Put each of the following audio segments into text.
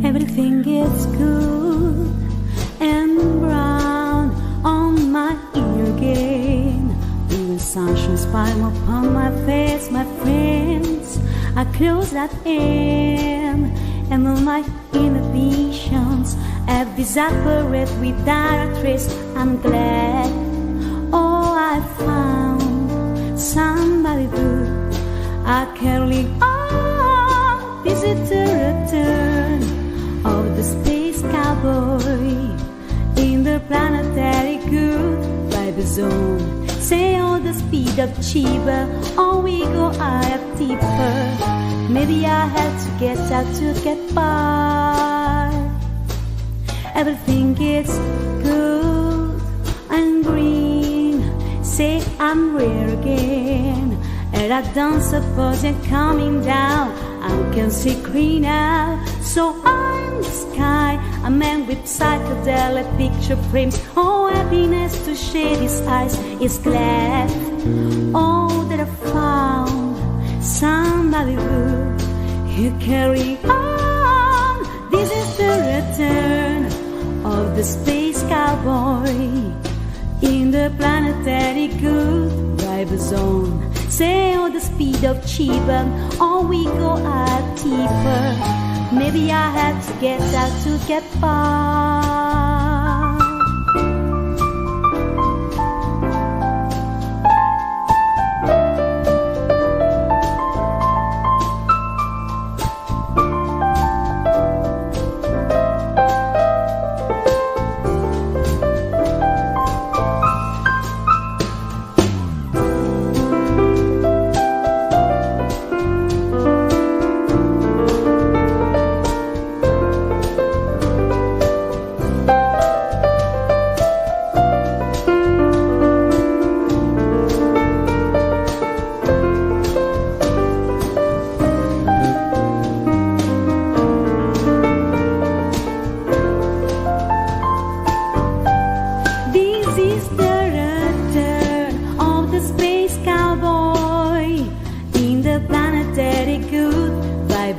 Everything is good and brown on my ear again. When the sun shines fine upon my face, my friends, I close that in, and all my inhibitions have evaporated without a trace. I'm glad, oh, I found somebody good. I can lean on, visit the return of the space cowboy in the planetary good vibe zone. Sail the speed of Chiba, on we go higher, deeper. Maybe I had to get out to get by. Everything is good and green. Say I'm rare again, and I don't suppose you're coming down. I can see green now, so I'm the sky, a man with psychedelic picture frames. Oh, happiness to shade his eyes is glad. Oh, that I found somebody good. You carry on. This is the return of the space cowboy in the planetary good vibe zone. Sail the speed of Chiba, or we go out deeper. Maybe I had to get out to get by.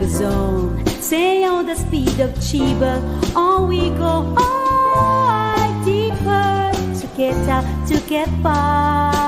Zone. Sail the speed of Chiba, or we go all deeper to get out, to get by.